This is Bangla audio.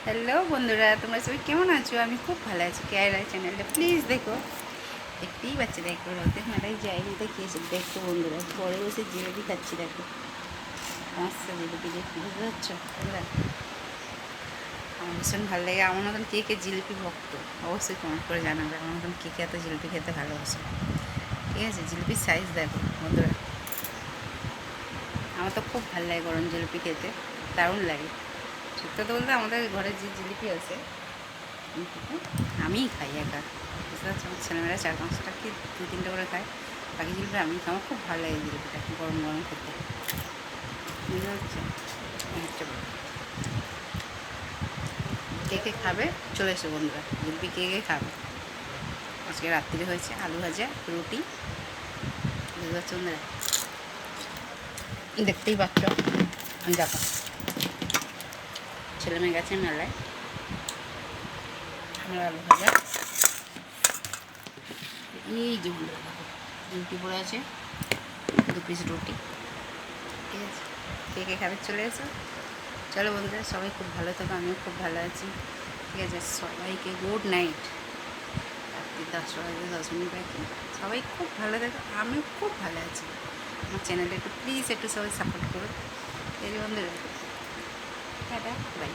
হ্যালো বন্ধুরা, তোমরা সবাই কেমন আছো? আমি খুব ভালো আছি। কেয়ারা চ্যানেলটা প্লিজ দেখো। দেখতেই পাচ্ছি, দেখো রোদে মেলায় যাইনি তো কি এসে দেখো বন্ধুরা, ঘরে বসে জিলেপি খাচ্ছি। দেখো মস্ত জিলিপি, দেখি বুঝতে পারছো তোমরা? আমার ভীষণ ভালো লাগে। আমার মতন কে কে জিলিপি ভক্ত অবশ্যই কমেন্ট করে জানাবে। আমার মতন কে কে এত জিলিপি খেতে ভালোবাসে। ঠিক আছে, জিলিপির সাইজ দেখো বন্ধুরা। আমার তো খুব ভালো লাগে গরম জিলিপি খেতে, দারুণ লাগে। সত্যি কথা বলতে আমাদের ঘরে যে জিলিপি আছে আমিই খাই একা, বুঝতে পারছি। আমার ছেলেমেয়েরা 4-5টা কি 2-3টে করে খায়। বাকি জিলিপি আমি খাই। আমার খুব ভালো লাগে জিলিপিটা গরম গরম খেতে, বুঝতে পারছি। হচ্ছে কে কে খাবে চলে এসো বন্ধুরা, জিলিপি কে কে খাবে। আজকে রাত্রিরে হয়েছে আলু ভাজা, রুটি, বুঝতে পারছো বন্ধুরা? দেখতেই পাচ্ছ। দেখো ছেলেমেয়ে গেছে মেলায়, আমার আলু ভাজা, এই যে বন্ধুরা দেখো রুটি পড়ে আছে, 2 পিস রুটি। ঠিক আছে, কে কে খাবে চলে এসো। চলো বন্ধুরা, সবাই খুব ভালো থাকো, আমিও খুব ভালো আছি। ঠিক আছে, সবাইকে গুড নাইট। রাত্রি 10টা বাজে 10 মিনিট বাকি। সবাই খুব ভালো থাকো, আমিও খুব ভালো আছি। আমার চ্যানেলটা একটু প্লিজ একটু সবাই সাপোর্ট করো। ঠিক আছে বন্ধুরা, টাটা, বাই।